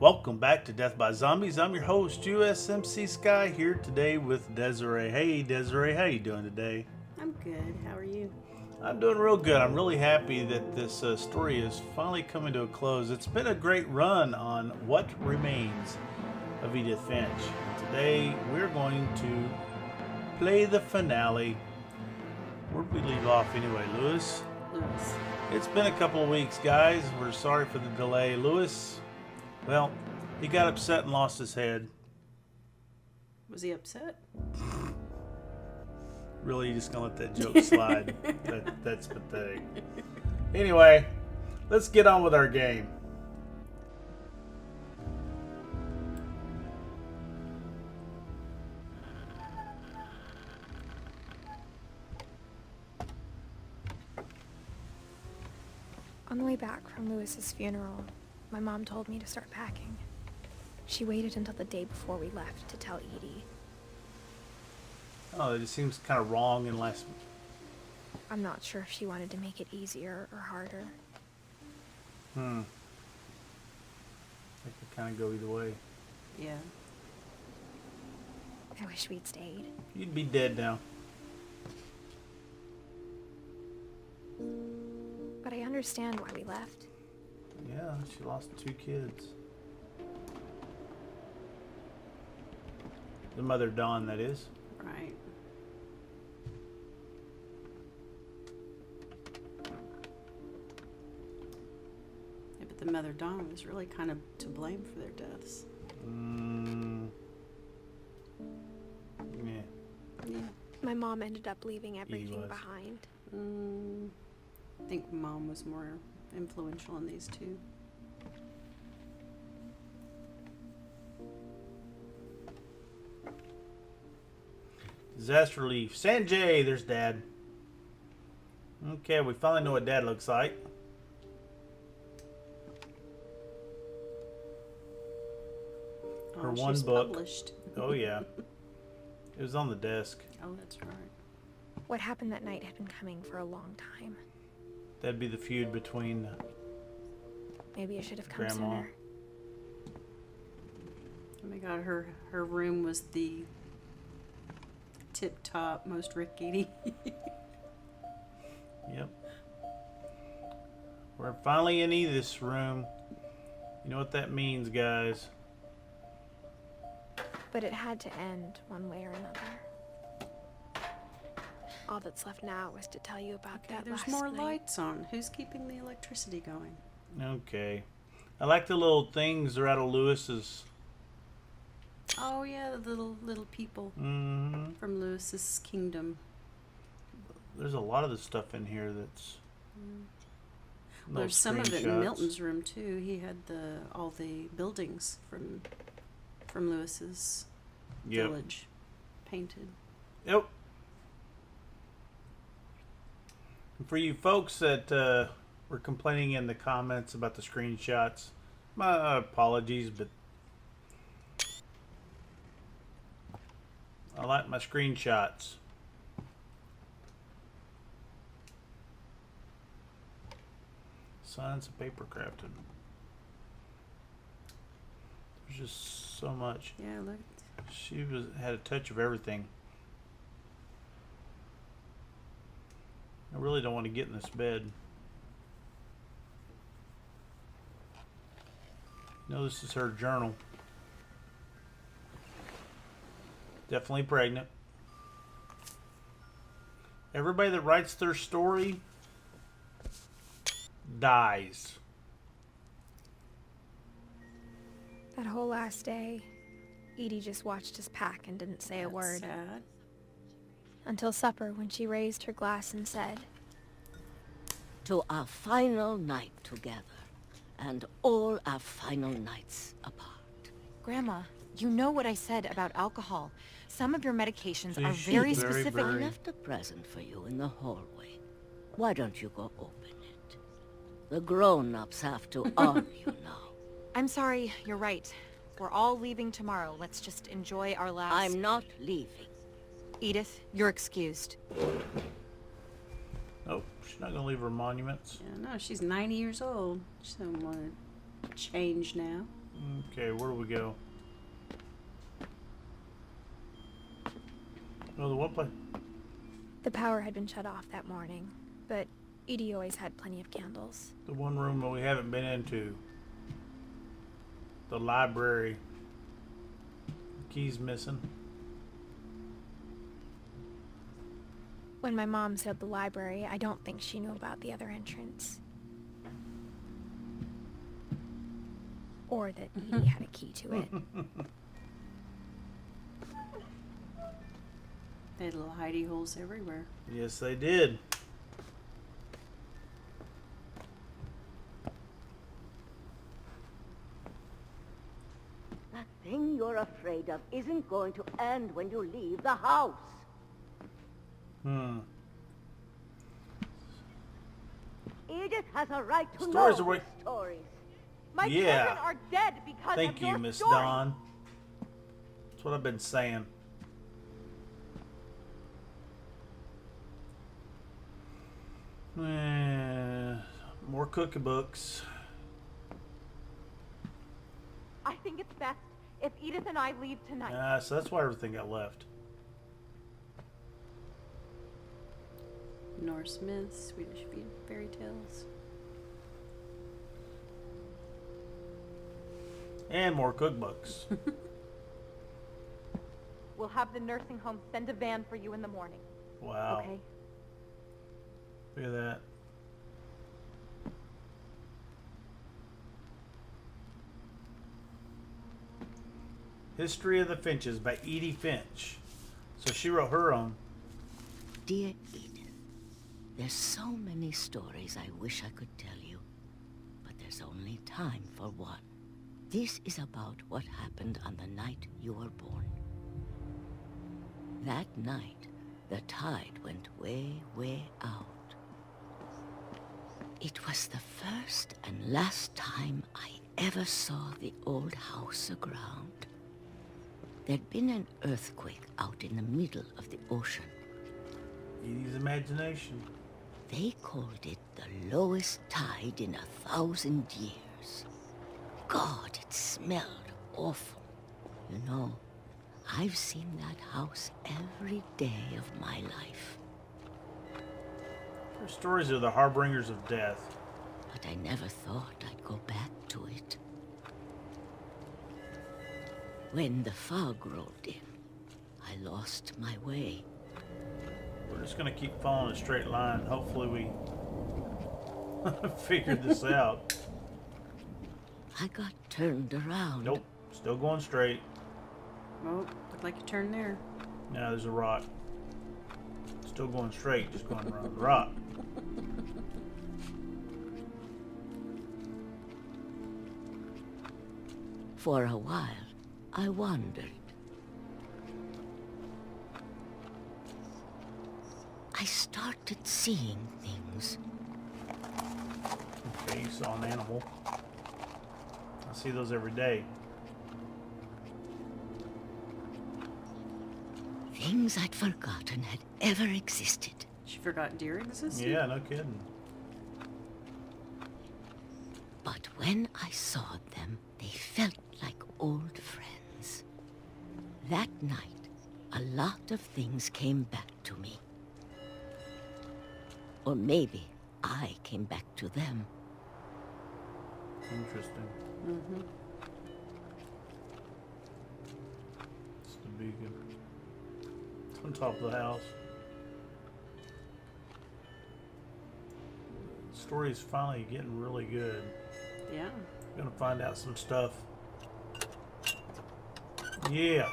Welcome back to Death by Zombies. I'm your host, USMCsky, here today with Desiree. Hey, Desiree, how you doing today? I'm good. How are you? I'm doing real good. I'm really happy that this story is finally coming to a close. It's been a great run on What Remains of Edith Finch. Today, we're going to play the finale. Where'd we leave off anyway, Lewis? Lewis. It's been a couple of weeks, guys. We're sorry for the delay. Lewis, well, he got upset and lost his head. Was he upset? Really, you just gonna let that joke slide? That's pathetic. Anyway, let's get on with our game. On the way back from Lewis's funeral, my mom told me to start packing. She waited until the day before we left to tell Edie. Oh, it just seems kind of wrong and last. I'm not sure if she wanted to make it easier or harder. It could kind of go either way. Yeah. I wish we'd stayed. You'd be dead now. But I understand why we left. Yeah, she lost 2 kids. The mother Dawn, that is. Right. Yeah, but the mother Dawn was really kind of to blame for their deaths. Yeah. Yeah. My mom ended up leaving everything behind. I think Mom was more influential in these two. Disaster relief. Sanjay, there's Dad. Okay, we finally know what Dad looks like. Her one she's book. Published. Oh yeah. It was on the desk. Oh, that's right. What happened that night had been coming for a long time. That'd be the feud between Maybe I should have come Grandma. sooner. Oh my God, her room was the tip-top, most rickety. Yep. We're finally in Edith's room. You know what that means, guys. But it had to end one way or another. All that's left now is to tell you about that There's last more night. lights on. Who's keeping the electricity going? Okay. I like the little things that are out of Lewis's. Oh yeah, the little people Mm-hmm. from Lewis's kingdom. There's a lot of the stuff in here that's. Well, there's some of it in Milton's room too. He had all the buildings from Lewis's village painted. Yep. And for you folks that were complaining in the comments about the screenshots, my apologies, but I like my screenshots. Science of paper crafting. There's just so much. Yeah, look. She had a touch of everything. I really don't want to get in this bed. No, this is her journal. Definitely pregnant. Everybody that writes their story dies. That whole last day, Edie just watched us pack and didn't say a word. Sad. Until supper, when she raised her glass and said, "To our final night together, and all our final nights apart." Grandma, you know what I said about alcohol. Some of your medications See, are she's very very, specific. I very- left a present for you in the hallway. Why don't you go open it? The grown-ups have to arm you now. I'm sorry, you're right. We're all leaving tomorrow. Let's just enjoy our last... I'm not leaving. Edith, you're excused. Oh, she's not gonna leave her monuments. Yeah, no, she's 90 years old. She doesn't want to change now. Okay, where do we go? Oh, the one place. The power had been shut off that morning, but Edie always had plenty of candles. The one room that we haven't been into. The library. The key's missing. When my mom sealed the library, I don't think she knew about the other entrance. Or that Edie had a key to it. They had little hidey holes everywhere. Yes, they did. That thing you're afraid of isn't going to end when you leave the house. Edith has a right to Stories know are these stories. My Yeah. children are dead because Thank of you, your Miss story. Dawn. That's what I've been saying. More cookbooks. I think it's best if Edith and I leave tonight. So that's why everything got left. Norse myths, Swedish fairy tales. And more cookbooks. We'll have the nursing home send a van for you in the morning. Wow. Okay? Look at that. History of the Finches by Edith Finch. So she wrote her own. Dear Edith, there's so many stories I wish I could tell you, but there's only time for one. This is about what happened on the night you were born. That night, the tide went way, way out. It was the first and last time I ever saw the old house aground. There'd been an earthquake out in the middle of the ocean. Edie's imagination. They called it the lowest tide in 1,000 years. God, it smelled awful. You know, I've seen that house every day of my life. Her stories are the harbingers of death. But I never thought I'd go back to it. When the fog rolled in, I lost my way. We're just going to keep following a straight line. Hopefully we figured this out. I got turned around. Nope. Still going straight. Oh, looked like you turned there. Now there's a rock. Still going straight, just going around the rock. For a while, I wandered. I started seeing things. Okay, you saw an animal. I see those every day. Things I'd forgotten had ever existed. She forgot deer existed? Yeah, no kidding. But when I saw them, they felt like old friends. That night, a lot of things came back to me. Or maybe I came back to them. Interesting. Mm-hmm. It's the beacon. It's on top of the house. The story's finally getting really good. Yeah. Gonna find out some stuff. Yeah.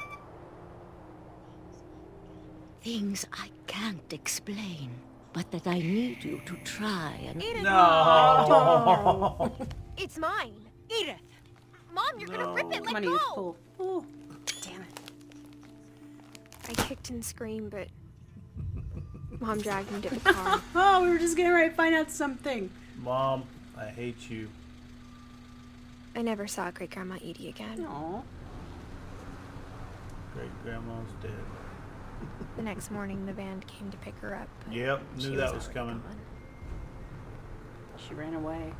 Things I can't explain, but that I need you to try and... Edith! No. It's mine! Edith! Mom, you're gonna rip it! Come Let on, you go! pull. Oh, damn it. I kicked and screamed, but Mom dragged me to the car. Oh, we were just getting ready to find out something. Mom, I hate you. I never saw Great Grandma Edie again. Aw. Great grandma's dead. The next morning, the van came to pick her up. but Yep, she knew that was already coming. gone. She ran away.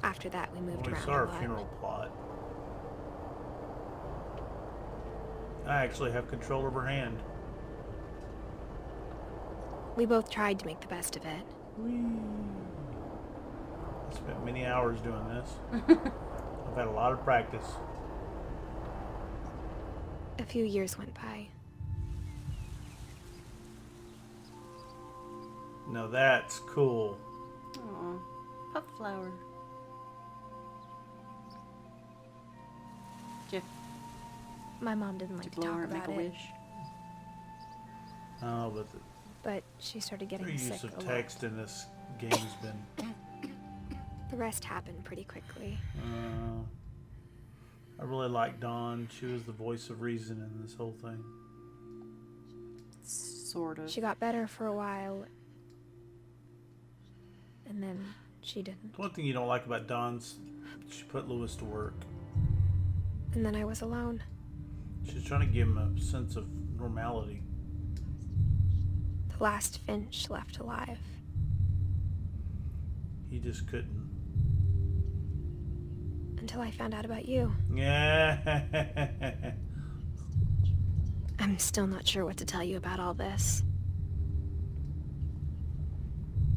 After that, we moved We around saw a our lot. funeral plot. I actually have control of her hand. We both tried to make the best of it. Whee. I spent many hours doing this. I've had a lot of practice. A few years went by. Now that's cool. Aw, pup flower. Jeff, My mom didn't to like to blow talk her and make about a it, wish. Oh, but but she started the getting sick use of a lot. text in this game's been... The rest happened pretty quickly. I really like Dawn. She was the voice of reason in this whole thing. Sort of. She got better for a while, and then she didn't. One thing you don't like about Dawn's, she put Lewis to work. And then I was alone. She's trying to give him a sense of normality. The last Finch left alive. He just couldn't. Until I found out about you. Yeah. I'm still not sure what to tell you about all this.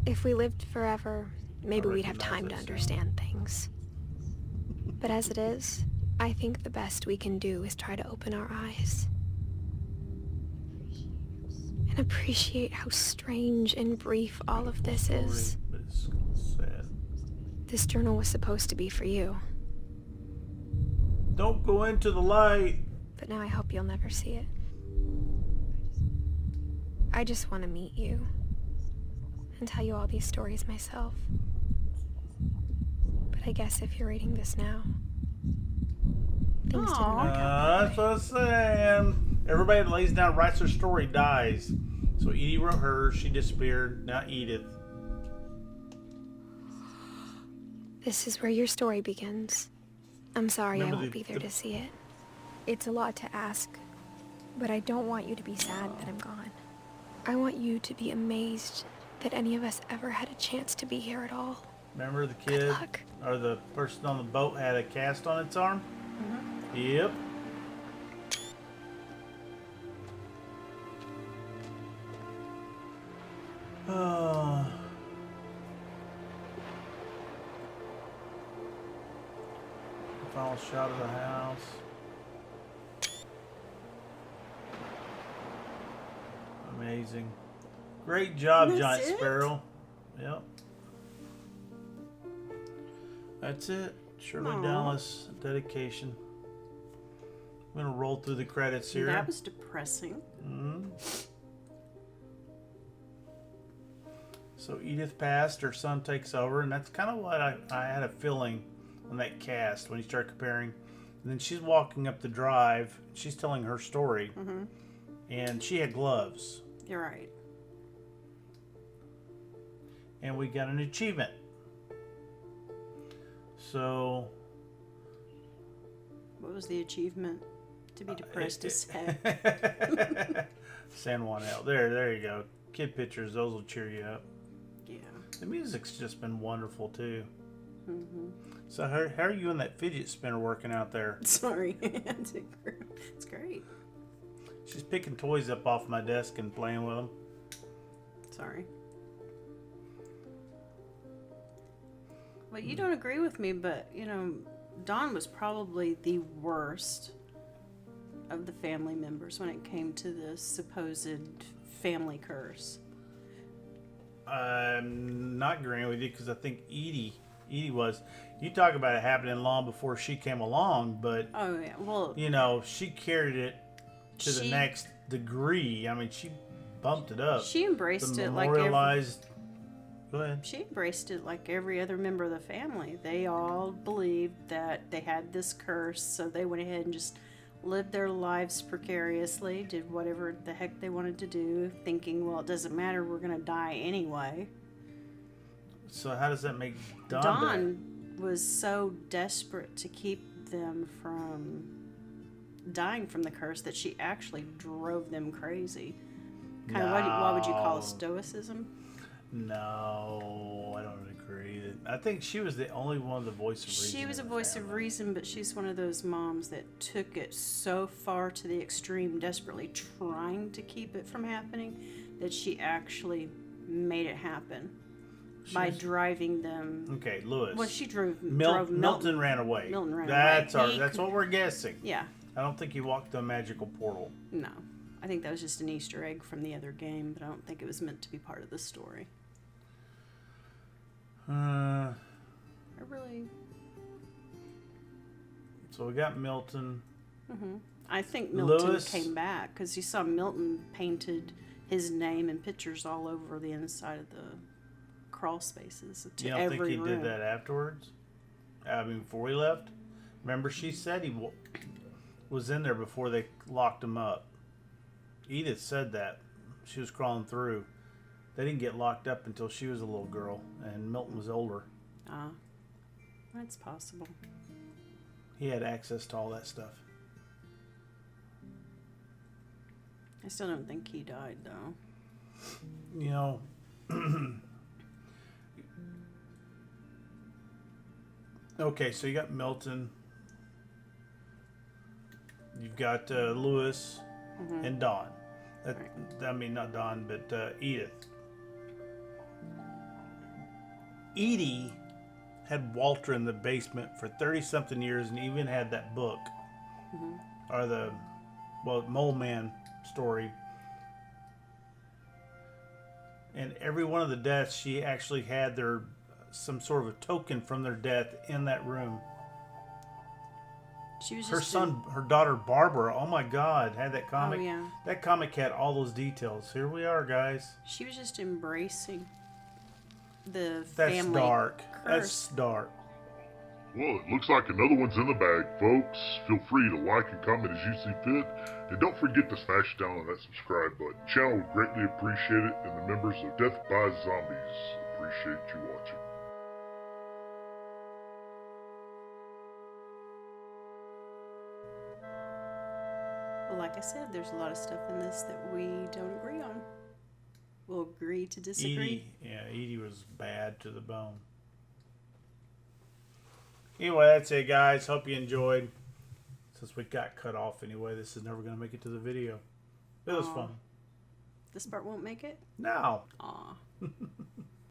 If we lived forever, maybe we'd have time to understand things. But as it is, I think the best we can do is try to open our eyes. And appreciate how strange and brief all of this is. But it's sad. This journal was supposed to be for you. Don't go into the light. But now I hope you'll never see it. I just want to meet you. And tell you all these stories myself. But I guess if you're reading this now, things didn't work out That's what I'm saying. Everybody that lays down and writes their story dies. So Edie wrote hers. She disappeared. Now Edith. This is where your story begins. I'm sorry Remember I won't be there to see it. It's a lot to ask, but I don't want you to be sad that I'm gone. I want you to be amazed that any of us ever had a chance to be here at all. Remember the Good kid luck. or the person on the boat had a cast on its arm? Mm-hmm. Yep. Oh. Final shot of the house. Amazing. Great job, That's Giant it? Sparrow. Yep. That's it. Shirley Aw. Dallas, dedication. I'm going to roll through the credits here. That was depressing. Mhm. So Edith passed, her son takes over, and that's kind of what I had a feeling on that cast when you start comparing. And then she's walking up the drive, she's telling her story, and she had gloves. You're right. And we got an achievement. So... What was the achievement? To be depressed as heck. San Juan L. There you go. Kid pictures, those will cheer you up. Yeah. The music's just been wonderful too. Mm-hmm. So how are you and that fidget spinner working out there? Sorry. It's great. She's picking toys up off my desk and playing with them. Sorry. Well, you don't agree with me, but, you know, Dawn was probably the worst of the family members when it came to this supposed family curse. I'm not agreeing with you because I think Edie was. You talk about it happening long before she came along, but Oh, yeah. Well, you know, she carried it to the She- next degree. I mean, she bumped it up. she embraced The it like every, memorialized. Go ahead. she embraced it like every other member of the family. They all believed that they had this curse, so they went ahead and just lived their lives precariously, did whatever the heck they wanted to do, thinking, well, it doesn't matter, we're going to die anyway. So how does that make Dawn? Dawn was so desperate to keep them from dying from the curse that she actually drove them crazy. Kind of what would you call No. stoicism? No, I don't agree agree. I think she was the only one of the voice of reason. She was a in the voice of family. reason, but she's one of those moms that took it so far to the extreme, desperately trying to keep it from happening, that she actually made it happen by driving them. Okay, Lewis. Well, she drove Milton ran away. Milton ran That's away. That's what we're guessing. Yeah, I don't think he walked the magical portal. no. I think that was just an Easter egg from the other game, but I don't think it was meant to be part of the story. I really... So we got Milton. I think Milton Lewis. came back because you saw Milton painted his name and pictures all over the inside of the crawl spaces to You don't every think he room. did that afterwards? I mean, before he left? Remember, she said he was in there before they locked him up. Edith said that. She was crawling through. They didn't get locked up until she was a little girl, and Milton was older. Ah, that's possible. He had access to all that stuff. I still don't think he died, though. You know, okay, so you got Milton. You've got Lewis and Dawn. I mean, not Dawn, but Edith. Edie had Walter in the basement for 30-something years and even had that book. Or the, Mole Man story. And every one of the deaths, she actually had some sort of a token from their death in that room. She was Her just her daughter Barbara, oh my God, had that comic. Oh, yeah. That comic had all those details. Here we are, guys. She was just embracing the That's family dark. curse. That's dark. Well, it looks like another one's in the bag, folks. Feel free to like and comment as you see fit. And don't forget to smash down on that subscribe button. The channel would greatly appreciate it, and the members of Death by Zombies appreciate you watching. Well, like I said, there's a lot of stuff in this that we don't agree on. We'll agree to disagree. Edie was bad to the bone. Anyway, that's it, guys. Hope you enjoyed. Since we got cut off anyway, this is never going to make it to the video. It was fun. This part won't make it? No. Aw.